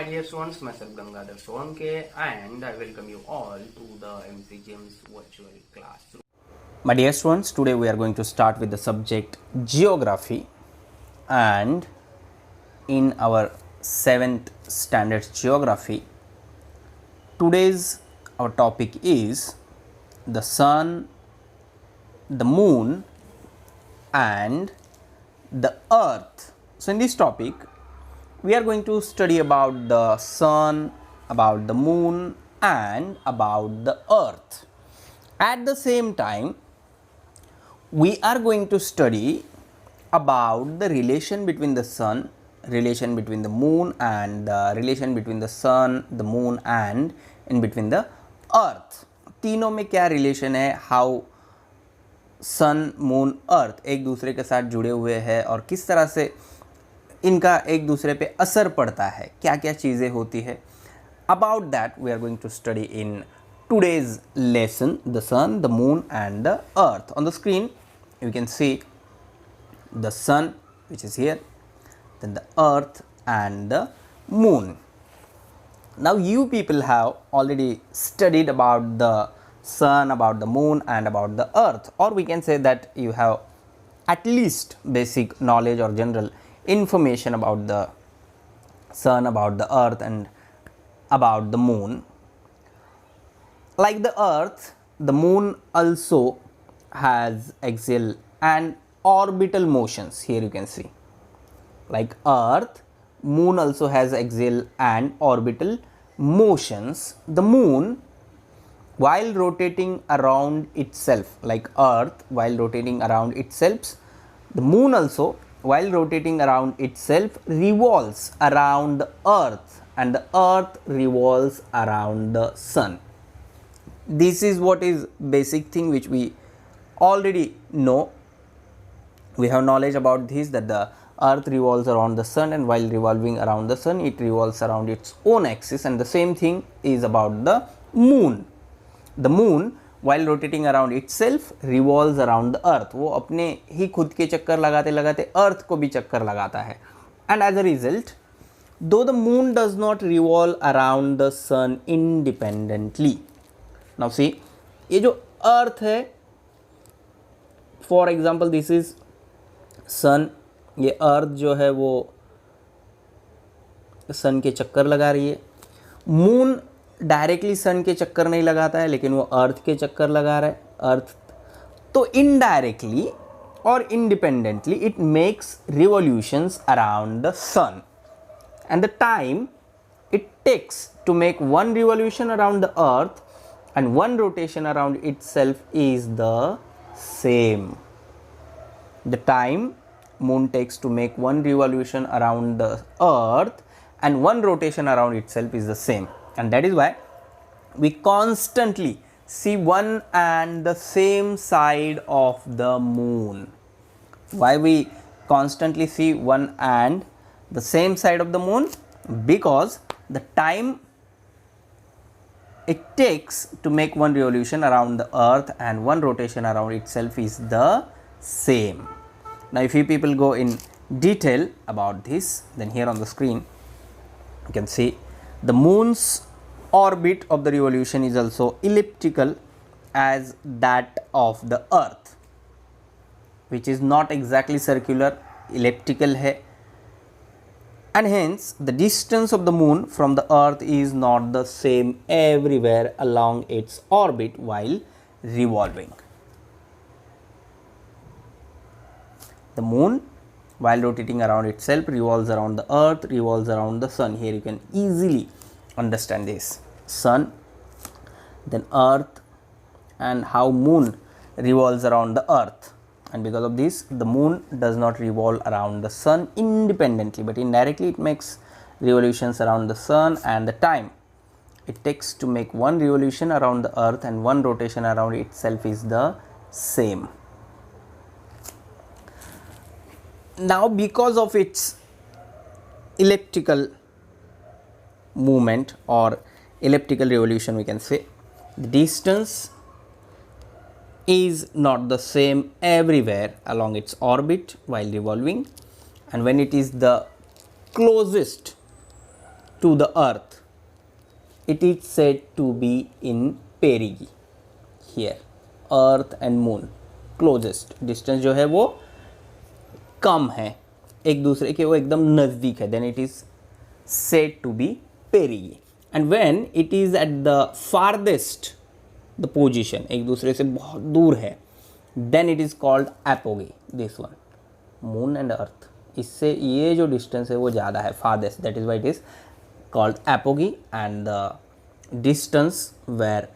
dear students, myself Gangadhar Solanke and I welcome you all to the MC James virtual classroom. My dear students, today we are going to start with the subject geography, and in our 7th standard geography, today's our topic is the sun, the moon and the earth. So in this topic we are going to study about the sun, about the moon and about the earth. At the same time, we are going to study about the relation between the sun, relation between the moon and the relation between the sun, the moon and in between the earth. तीनों में क्या relation है, how sun, moon, अर्थ एक दूसरे के साथ जुड़े हुए हैं और किस तरह से इनका एक दूसरे पे असर पड़ता है, क्या क्या चीज़ें होती है. About that we are going to study in today's lesson, the sun, the moon and the earth. On the screen you can see the sun which is here, then the earth and the moon. Now you people have already studied about the sun, about the moon and about the earth, or we can say that you have at least basic knowledge or general information about the sun, about the earth and about the moon. Like the earth, the moon also has axial and orbital motions. Here you can see, like earth, moon also has axial and orbital motions. The moon, while rotating around itself, like earth while rotating around itself, the moon also while rotating around itself revolves around the earth and the earth revolves around the sun. This is what is basic thing which we already know. We have knowledge about this, that the earth revolves around the sun and while revolving around the sun it revolves around its own axis, and the same thing is about the moon. The moon while rotating around itself revolves around the earth. वो अपने ही खुद के चक्कर लगाते लगाते अर्थ को भी चक्कर लगाता है. And as a result, though the moon does not revolve around the sun independently. Now see, ये जो अर्थ है, for example this is sun, ये अर्थ जो है वो सन के चक्कर लगा रही है. मून डायरेक्टली सन के चक्कर नहीं लगाता है, लेकिन वो अर्थ के चक्कर लगा रहा है. अर्थ तो इनडायरेक्टली और independently it makes revolutions around the sun, and the time it takes to make one revolution around the earth and one rotation around itself is the same. The time moon takes to make one revolution around the earth and one rotation around itself is the same, and that is why we constantly see one and the same side of the moon. Why we constantly see one and the same side of the moon? Because the time it takes to make one revolution around the earth and one rotation around itself is the same. Now if you people go in detail about this, then here on the screen you can see the moon's orbit of the revolution is also elliptical as that of the earth, which is not exactly circular, elliptical hai. And hence the distance of the moon from the earth is not the same everywhere along its orbit while revolving. The moon while rotating around itself revolves around the earth, revolves around the sun. Here you can easily understand this. Sun, then earth, and how moon revolves around the earth. And because of this, the moon does not revolve around the sun independently, but indirectly it makes revolutions around the sun, and the time it takes to make one revolution around the earth and one rotation around itself is the same. Now because of its elliptical movement or elliptical revolution, we can say the distance is not the same everywhere along its orbit while revolving, and when it is the closest to the earth, it is said to be in perigee. Here earth and moon closest distance जो है वो कम है एक दूसरे के, वो एकदम नज़दीक है, then it is said to be perigee. And when it is at the farthest the position, एक दूसरे से बहुत दूर है, then it is called apogee. This one, moon and earth, इससे ये जो distance है वो ज़्यादा है, farthest, that is why it is called apogee. And the distance where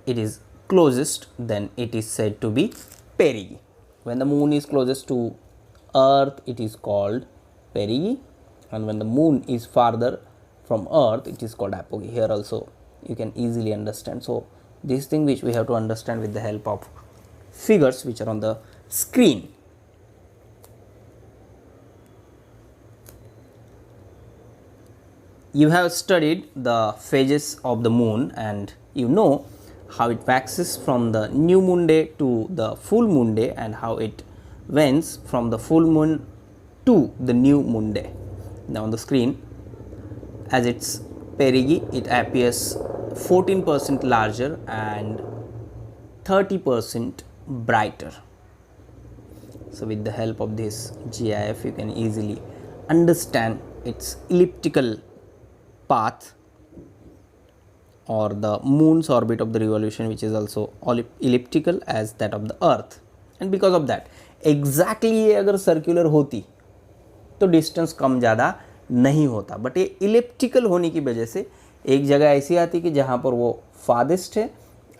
it is closest, then it is said to be perigee. When the moon is closest to earth, it is called perigee, and when the moon is farther from earth, it is called apogee. Here also you can easily understand. So this thing which we have to understand with the help of figures which are on the screen. You have studied the phases of the moon and you know how it waxes from the new moon day to the full moon day and how it wanes from the full moon to the new moon day. Now on the screen, as its perigee, it appears 14% larger and 30% brighter. So with the help of this GIF, you can easily understand its elliptical path or the moon's orbit of the revolution, which is also elliptical as that of the earth. And because of that, exactly ये अगर circular होती तो distance कम ज़्यादा नहीं होता, but ये elliptical होने की वजह से एक जगह ऐसी आती कि जहाँ पर वो farthest है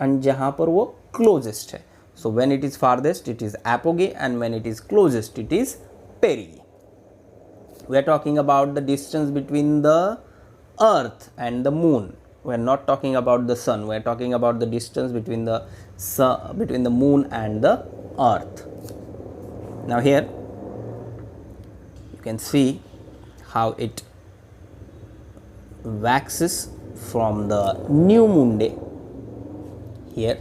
and जहाँ पर वो closest है. So when it is farthest, it is apogee, and when it is closest, it is perigee. We are talking about the distance between the earth and the moon. We are not talking about the sun. We are talking about the distance between the sun, between the moon and the earth. Now here you can see how it waxes from the new moon day here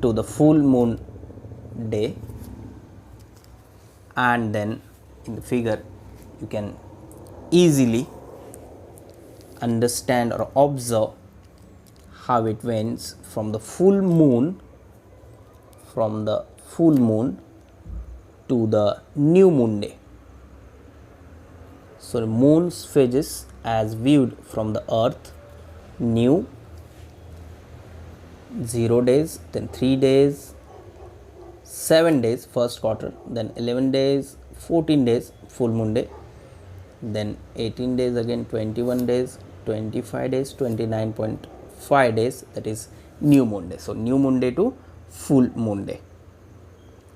to the full moon day, and then in the figure you can easily understand or observe how it wanes from the full moon to the new moon day. So the moon's phases as viewed from the earth: new, 0 days, then 3 days, 7 days first quarter, then 11 days, 14 days full moon day, then 18 days again, 21 days, 25 days, 29.5 days, that is new moon day. So new moon day to full moon day.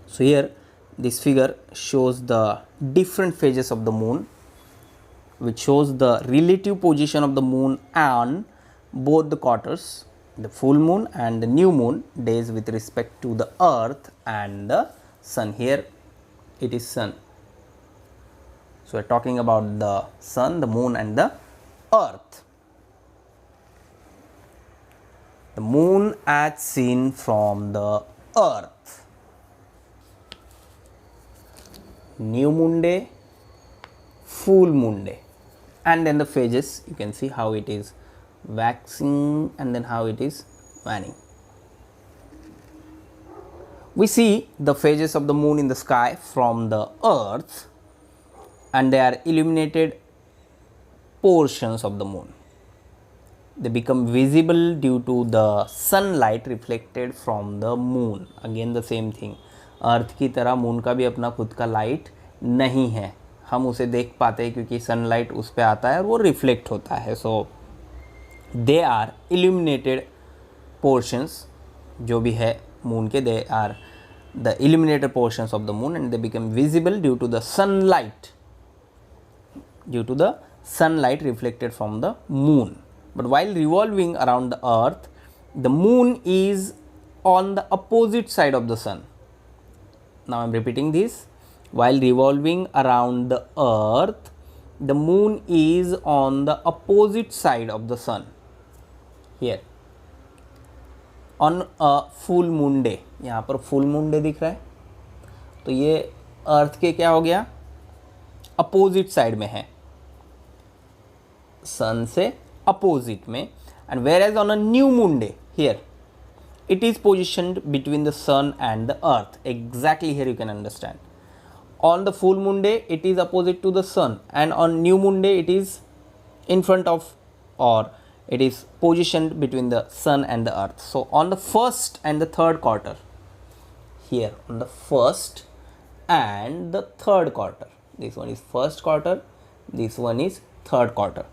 So here this figure shows the different phases of the moon, which shows the relative position of the moon on both the quarters, the full moon and the new moon days with respect to the earth and the sun. Here it is sun. So we are talking about the sun, the moon and the earth. The moon as seen from the earth. New moon day, full moon day, and then the phases you can see how it is waxing and then how it is waning. We see the phases of the moon in the sky from the earth, and they are illuminated portions of the moon. They become visible due to the sunlight reflected from the moon. Again the same thing. अर्थ की तरह moon का भी अपना खुद का light नहीं है, हम उसे देख पाते हैं क्योंकि सनलाइट उस पर आता है और वो रिफ्लेक्ट होता है. So they are illuminated portions जो भी है मून के, they are the illuminated portions of the moon and they become visible due to the sunlight reflected from the moon. But while revolving around the earth, the moon is on the opposite side of the sun. Now I am repeating this. While revolving around the earth, the moon is on the opposite side of the sun. Here on a full moon day, यहाँ पर full moon day दिख रहा है, तो ये अर्थ के क्या हो गया, अपोजिट साइड में है, सन से अपोजिट में. And whereas on a new moon day here it is positioned between the sun and the earth. Exactly, here you can understand. On the full moon day it is opposite to the sun, and on new moon day it is in front of, or it is positioned between the sun and the earth. So on the first and the third quarter, here on the first and the third quarter, this one is first quarter, this one is third quarter.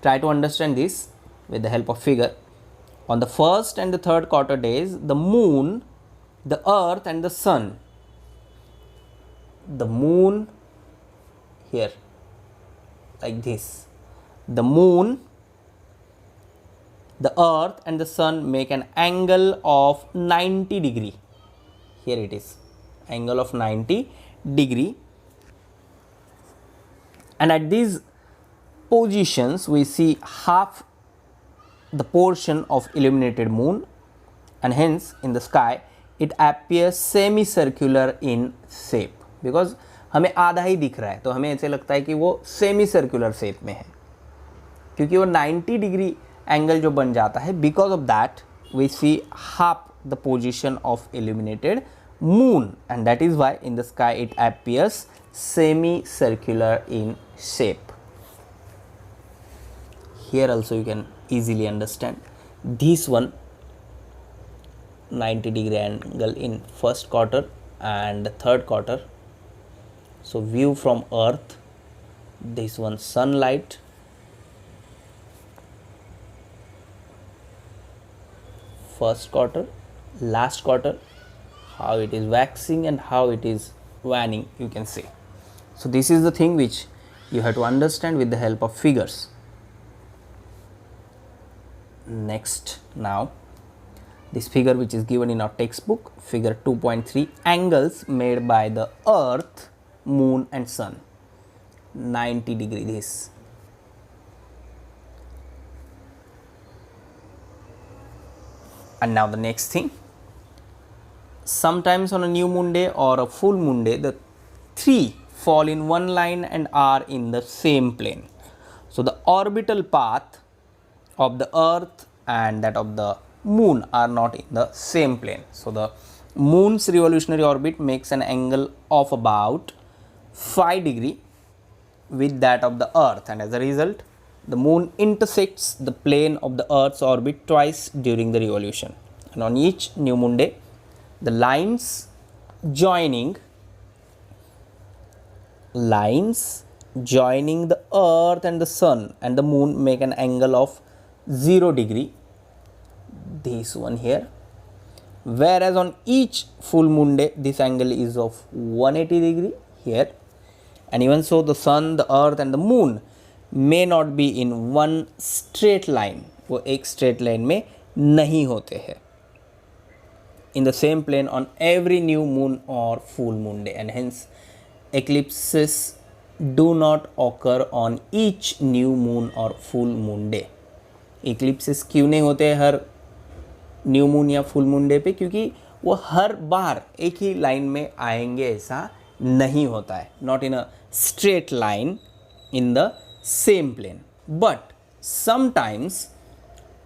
Try to understand this with the help of figure. On the first and the third quarter days, the moon, the earth and the sun, the moon here like this, the moon, the earth and the sun make an angle of 90 degree. Here it is, angle of 90 degree, and at these positions we see half the portion of illuminated moon, and hence in the sky it appears semicircular in shape. Because हमें आधा ही दिख रहा है तो हमें ऐसे लगता है कि वो सेमी सर्कुलर शेप में है, क्योंकि वो 90 डिग्री एंगल जो बन जाता है. Because of that we see half the position of illuminated moon, and that is why in the sky it appears semicircular in shape. Here also you can easily understand this one 90 degree angle in first quarter and third quarter. So view from earth, this one sunlight, first quarter, last quarter, how it is waxing and how it is waning, you can see. So this is the thing which you have to understand with the help of figures. Next, now this figure which is given in our textbook, figure 2.3, angles made by the earth, moon and sun, 90 degree this. And now the next thing, sometimes on a new moon day or a full moon day, the three fall in one line and are in the same plane. So the orbital path of the earth and that of the moon are not in the same plane. So the moon's revolutionary orbit makes an angle of about 5 degree with that of the earth, and as a result the moon intersects the plane of the earth's orbit twice during the revolution. And on each new moon day, the lines joining the earth and the sun and the moon make an angle of 0 degree, this one here, whereas on each full moon day this angle is of 180 degree here. And even so, the sun, the earth and the moon may not be in one straight line, वो एक straight line में नहीं होते हैं, in the same plane on every new moon or full moon day, and hence eclipses do not occur on each new moon or full moon day. Eclipses क्यों नहीं होते हैं हर न्यू मून या full moon day पे? क्योंकि वो हर बार एक ही line में आएंगे ऐसा नहीं होता है, not in a straight line in the same plane. But sometimes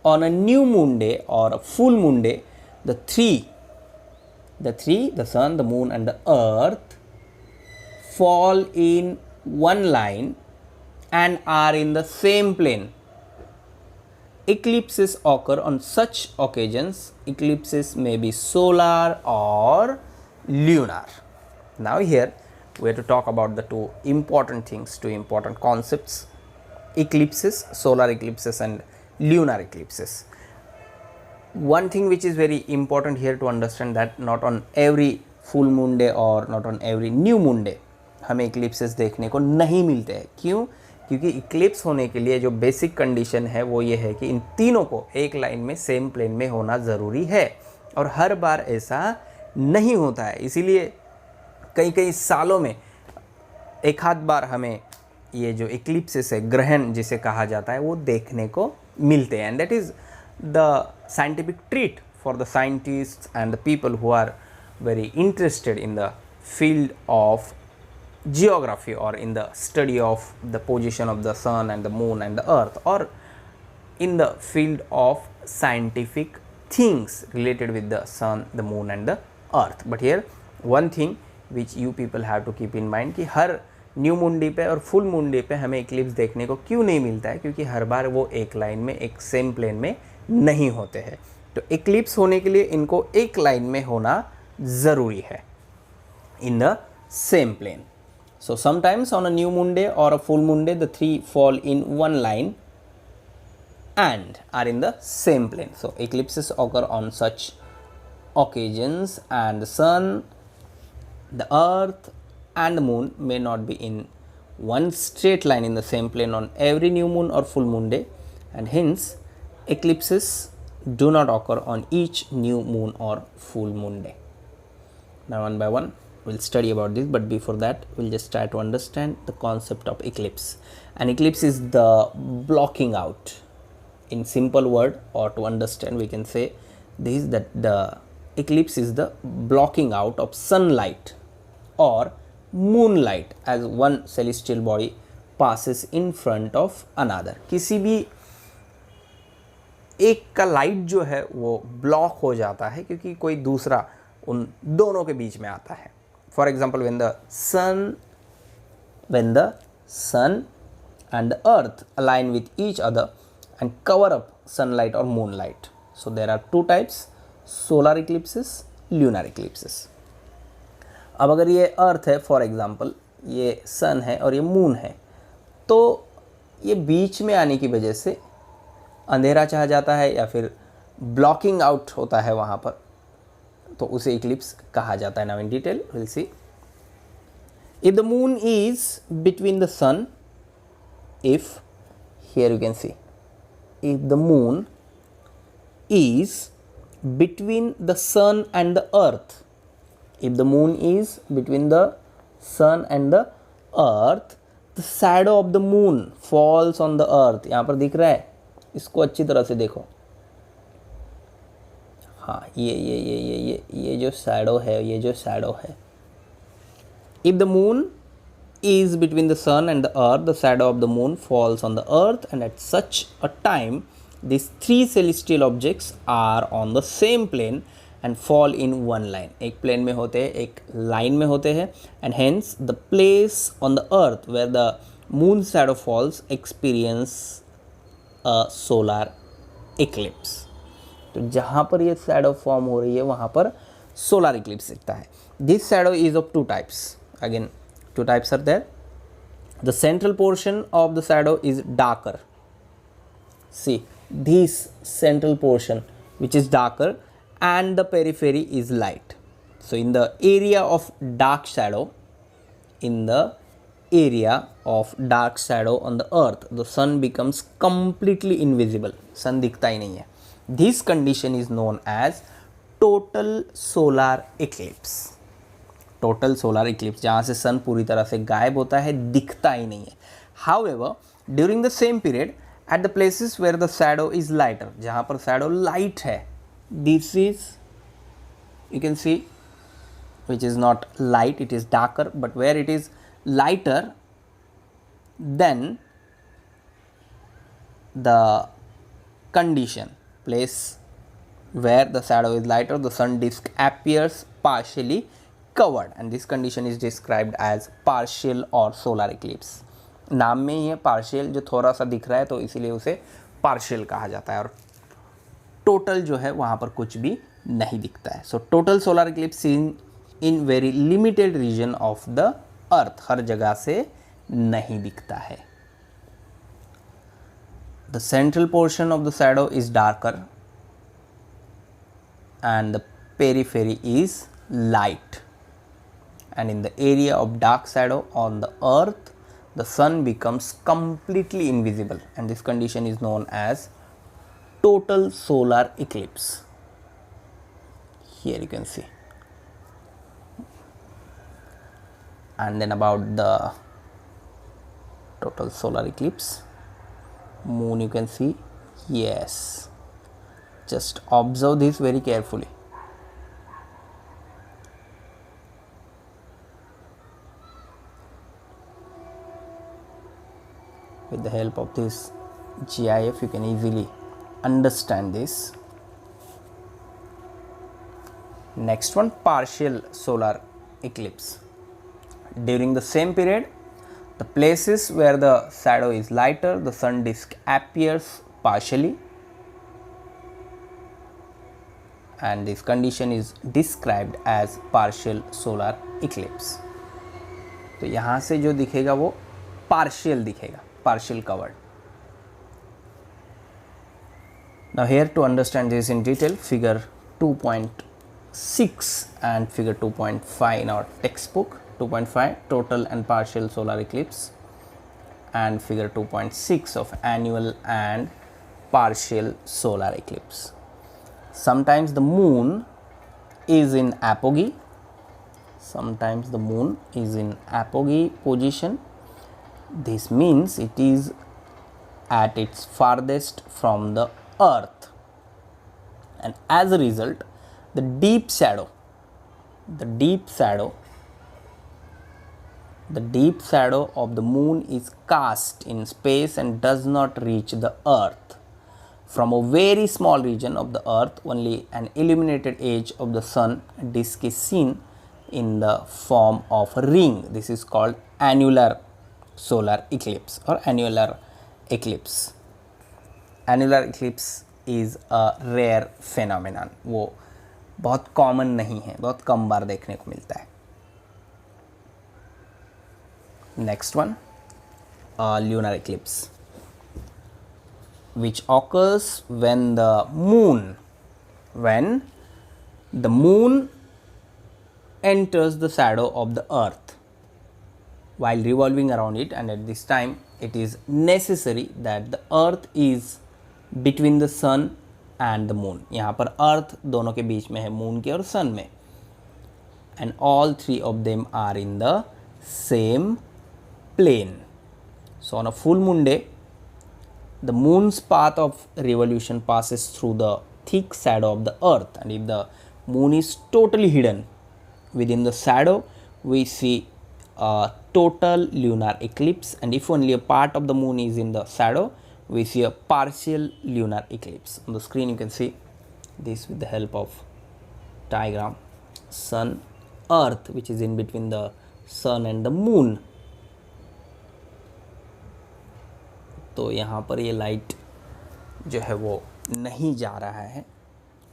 on a new moon day or a full moon day, the three, the sun, the moon and the earth fall in one line and are in the same plane. Eclipses occur on such occasions. Eclipses may be solar or lunar. Now here we have to talk about the two important things, two important concepts: eclipses, solar eclipses and lunar eclipses. One thing which is very important here to understand, that not on every full moon day or not on every new moon day हमें eclipses देखने को नहीं मिलते हैं. क्यों? क्योंकि Eclipse होने के लिए जो बेसिक कंडीशन है वो ये है कि इन तीनों को एक लाइन में सेम प्लेन में होना ज़रूरी है, और हर बार ऐसा नहीं होता है. इसीलिए कई कई सालों में एक आध बार हमें ये जो इक्लिप्सेस है, ग्रहण जिसे कहा जाता है, वो देखने को मिलते हैं. And that is the scientific treat for the scientists and the people who are very interested in the field of geography or in the study of the position of the sun and the moon and the earth, or in the field of scientific things related with the sun, the moon and the earth. But here one thing which you people have to keep in mind कि हर new moon day पे और full moon day पे हमें Eclipse देखने को क्यों नहीं मिलता है, क्योंकि हर बार वो एक लाइन में एक सेम प्लेन में नहीं होते हैं. तो इक्लिप्स होने के लिए इनको एक लाइन में होना ज़रूरी है, in the same plane. So sometimes on a new moon day or a full moon day, the three fall in one line and are in the same plane. So eclipses occur on such occasions, and the sun, the earth and the moon may not be in one straight line in the same plane on every new moon or full moon day, and hence eclipses do not occur on each new moon or full moon day. Now one by one we'll study about this, but before that we'll just try to understand the concept of eclipse. An eclipse is the blocking out. In simple word, or to understand, we can say this, that the eclipse is the blocking out of sunlight or moonlight as one celestial body passes in front of another. किसी भी एक का light जो है वो block हो जाता है क्योंकि कोई दूसरा उन दोनों के बीच में आता है. For example, when the sun and the earth align with each other and cover up sunlight or moonlight. So there are two types, solar eclipses, lunar eclipses. अब अगर ये अर्थ है, फॉर एग्जांपल ये सन है और ये मून है, तो ये बीच में आने की वजह से अंधेरा चाह जाता है या फिर ब्लॉकिंग आउट होता है वहाँ पर, तो उसे इक्लिप्स कहा जाता है. Now in detail will see. If the moon is between the sun, if here you can see, if the moon is between the sun and the earth, if the moon is between the sun and the earth, the shadow of the moon falls on the earth. यहाँ पर दिख रहा है, इसको अच्छी तरह से देखो. हाँ, ये जो शैडो है, ये जो शैडो है. If the moon is between the sun and the earth, the shadow of the moon falls on the earth, and at such a time, these three celestial objects are on the same plane and fall in one line. एक plane में होते हैं, एक line में होते हैं, and hence the place on the earth where the moon shadow falls experience a solar eclipse. तो जहाँ पर ये शैडो फॉर्म हो रही है वहाँ पर सोलर इक्लिप्स दिखता है. This shadow is of two types. Again two types are there. The central portion of the shadow is darker. See this central portion which is darker and the periphery is light. So in the area of dark shadow, on the earth, the sun becomes completely invisible. sun दिखता ही नहीं है. This condition is known as total solar eclipse. total solar eclipse जहाँ से sun पूरी तरह से गायब होता है, दिखता ही नहीं है. However, during the same period, at the places where the shadow is lighter, जहाँ पर shadow light है, this is, you can see, which is not light, it is darker, but where it is lighter, then the condition, place where the shadow is lighter, the sun disk appears partially covered, and this condition is described as partial or solar eclipse. नाम में ही है partial, जो थोड़ा सा दिख रहा है तो इसीलिए उसे partial कहा जाता है, और टोटल जो है वहाँ पर कुछ भी नहीं दिखता है. So total solar eclipse in very limited region of the earth, हर जगह से नहीं दिखता है. The central portion of the shadow is darker and the periphery is light, and in the area of dark shadow on the earth the sun becomes completely invisible, and this condition is known as total solar eclipse. Here you can see. And then about the total solar eclipse, moon you can see. Yes, just observe this very carefully. with the help of this GIF you can easily understand this. Next one, partial solar eclipse. During the same period, the places where the shadow is lighter, the sun disk appears partially, and this condition is described as partial solar eclipse. तो यहाँ से जो दिखेगा वो partial दिखेगा, partial covered. Now here to understand this in detail, figure 2.6 and figure 2.5 in our textbook. 2.5 total and partial solar eclipse, and figure 2.6 of annual and partial solar eclipse. Sometimes the moon is in apogee, sometimes the moon is in apogee position. This means it is at its farthest from the earth, and as a result the deep shadow of the moon is cast in space and does not reach the earth. From a very small region of the earth, only an illuminated edge of the sun disk is seen in the form of a ring. This is called annular solar eclipse or annular eclipse. Annular eclipse is a rare phenomenon. वो बहुत common नहीं है, बहुत कम बार देखने को मिलता है. Next one, lunar eclipse, which occurs when the moon enters the shadow of the earth while revolving around it, and at this time it is necessary that the earth is between the sun and the moon. यहाँ पर earth दोनों के बीच में है, moon के और sun में, and all three of them are in the same plane. So on a full moon day, the moon's path of revolution passes through the thick shadow of the earth, and if the moon is totally hidden within the shadow, we see a total lunar eclipse, and if only a part of the moon is in the shadow, we see a partial lunar eclipse. On the screen you can see this with the help of diagram. Sun, earth, which is in between the sun and the moon. तो यहाँ पर ये light जो है वो नहीं जा रहा है.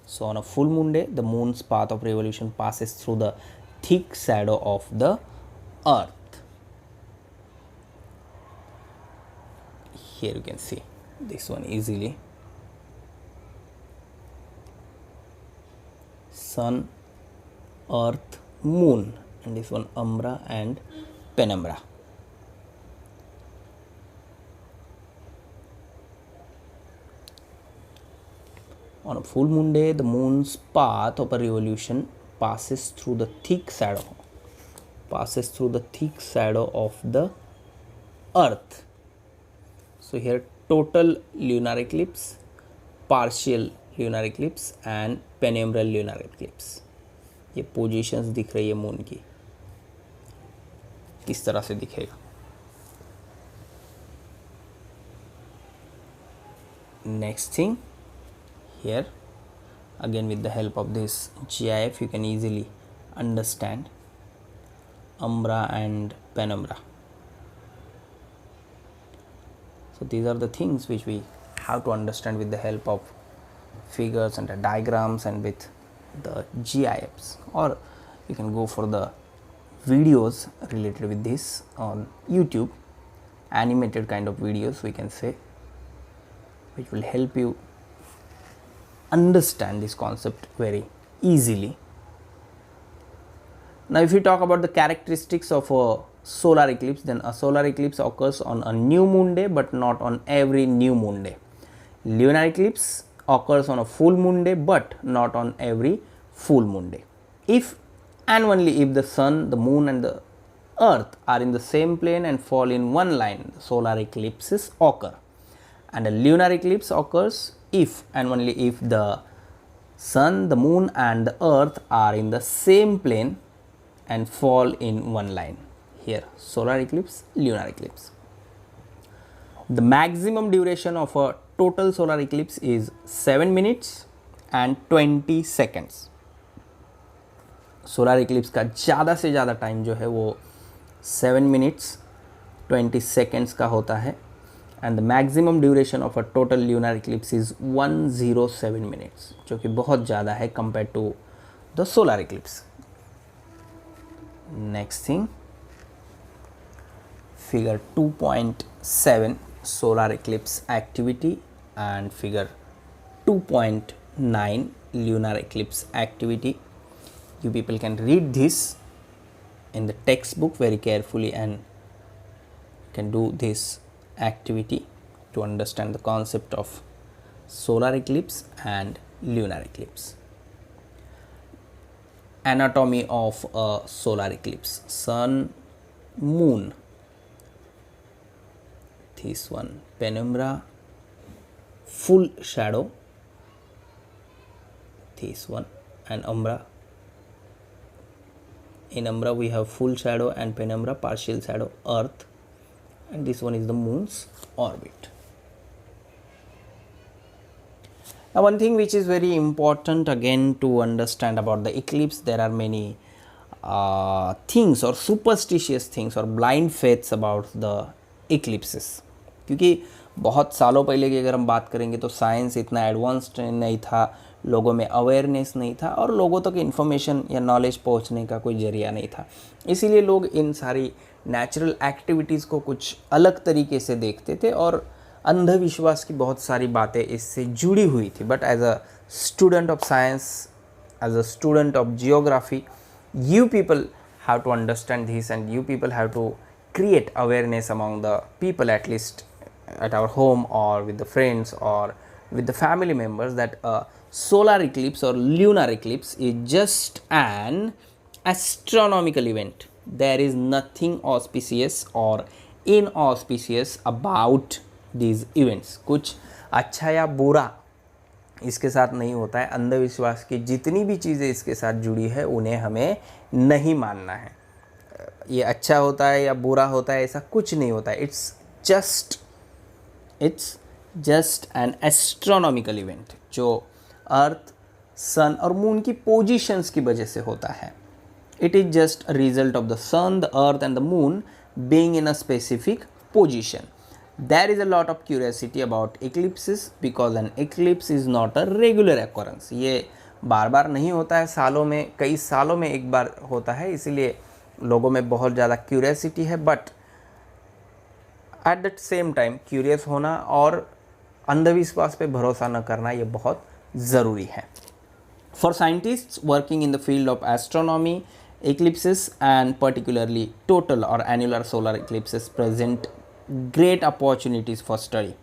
So on a full moon day, the moon's path of revolution passes through the thick shadow of the earth. Here you can see this one easily. Sun, earth, moon, and this one umbra and penumbra. On a full moon day, the moon's path of a revolution passes through the thick shadow of the earth. So here total lunar eclipse, partial lunar eclipse and penumbral lunar eclipse. ये positions दिख रही है moon की, किस तरह से दिखेगा. Next thing, here again with the help of this GIF you can easily understand umbra and penumbra. So these are the things which we have to understand with the help of figures and the diagrams and with the GIFs, or you can go for the videos related with this on YouTube, animated kind of videos we can say, which will help you understand this concept very easily. Now if you talk about the characteristics of a solar eclipse, then a solar eclipse occurs on a new moon day but not on every new moon day. Lunar eclipse occurs on a full moon day but not on every full moon day. If and only if the sun, the moon and the earth are in the same plane and fall in one line, the solar eclipses occur. And a lunar eclipse occurs if and only if the sun, the moon and the earth are in the same plane and fall in one line. Here solar eclipse, lunar eclipse. The maximum duration of a total solar eclipse is 7 minutes and 20 seconds. Solar Eclipse का ज़्यादा से ज़्यादा time जो है वो 7 minutes 20 seconds का होता है and the maximum duration of a total lunar eclipse is 107 minutes, जो कि बहुत ज़्यादा है compare to the solar eclipse. Next thing, figure 2.7 solar eclipse activity and figure 2.9 lunar eclipse activity. You people can read this in the textbook very carefully and can do this activity to understand the concept of solar eclipse and lunar eclipse. Anatomy of a solar eclipse: sun, moon. This one, penumbra, full shadow. This one, and umbra. In umbra we have full shadow and penumbra, partial shadow, earth, and this one is the moon's orbit. Now one thing which is very important again to understand about the eclipse, there are many things or superstitious things or blind faiths about the eclipses. क्योंकि बहुत सालों पहले की अगर हम बात करेंगे तो साइंस इतना एडवांस्ड नहीं था, लोगों में अवेयरनेस नहीं था और लोगों तक इन्फॉर्मेशन या नॉलेज पहुंचने का कोई जरिया नहीं था. इसीलिए लोग इन सारी नेचुरल एक्टिविटीज़ को कुछ अलग तरीके से देखते थे और अंधविश्वास की बहुत सारी बातें इससे जुड़ी हुई थी. But as a student of science, as a student of geography, you people have to understand this and you people have to create awareness among the people, at least at our home or with the friends or with the family members, that a solar eclipse or lunar eclipse is just an astronomical event. There is nothing auspicious or inauspicious about these events. कुछ अच्छा या बुरा इसके साथ नहीं होता है. अंधविश्वास की जितनी भी चीज़ें इसके साथ जुड़ी है उन्हें हमें नहीं मानना है. ये अच्छा होता है या बुरा होता है ऐसा कुछ नहीं होता है. It's just an astronomical event जो अर्थ, सन और मून की पोजीशंस की वजह से होता है. It is just a result of the sun, the earth and the moon being in a specific position. There is a lot of curiosity about eclipses because an eclipse is not a regular occurrence. ये बार बार नहीं होता है, सालों में, कई सालों में एक बार होता है, इसीलिए लोगों में बहुत ज़्यादा क्यूरियसिटी है. But at the same time curious होना और अंधविश्वास पे भरोसा न करना ये बहुत ज़रूरी है. For scientists working in the field of astronomy, eclipses and particularly total or annular solar eclipses present great opportunities for study,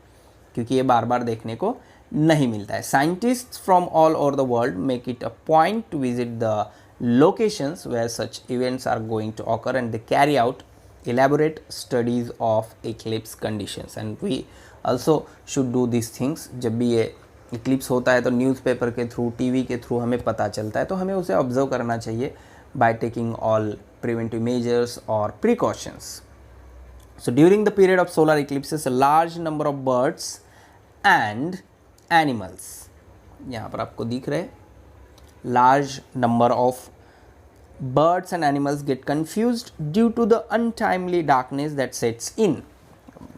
क्योंकि ये बार बार देखने को नहीं मिलता है. Scientists from all over the world make it a point to visit the locations where such events are going to occur and they carry out elaborate studies of eclipse conditions, and we also should do these things. जब भी ये Eclipse होता है तो newspaper के through, TV के through हमें पता चलता है, तो हमें उसे ऑब्जर्व करना चाहिए by taking all preventive measures or precautions. So during the period of solar eclipses, a large number of birds and animals, यहाँ पर आपको दिख रहे, large number of birds and animals get confused due to the untimely darkness that sets in.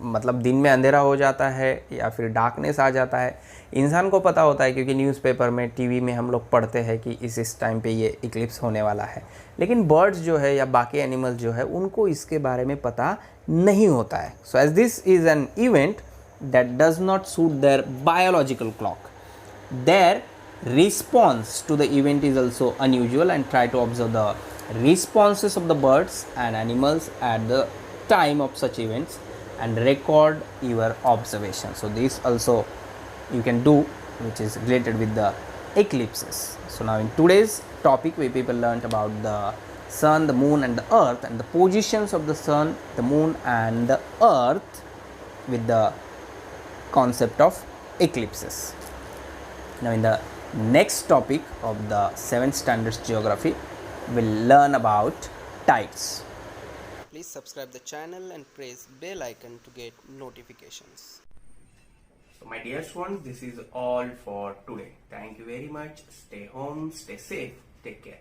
मतलब दिन में अंधेरा हो जाता है या फिर डार्कनेस आ जाता है. इंसान को पता होता है क्योंकि न्यूज़पेपर में, टीवी में हम लोग पढ़ते हैं कि इस टाइम पे ये इक्लिप्स होने वाला है, लेकिन बर्ड्स जो है या बाकी एनिमल्स जो है उनको इसके बारे में पता नहीं होता है. So as this is an event that does not suit their biological clock, their response to the event is also unusual, and try to observe the responses of the birds and animals at the time of such events and record your observation. So this also you can do, which is related with the eclipses. So now in today's topic we people learnt about the sun, the moon and the earth, and the positions of the sun, the moon and the earth with the concept of eclipses. Now in the next topic of the 7th standards geography we'll learn about tides. Please subscribe the channel and press bell icon to get notifications. So my dear students, this is all for today. Thank you very much. Stay home, stay safe, take care.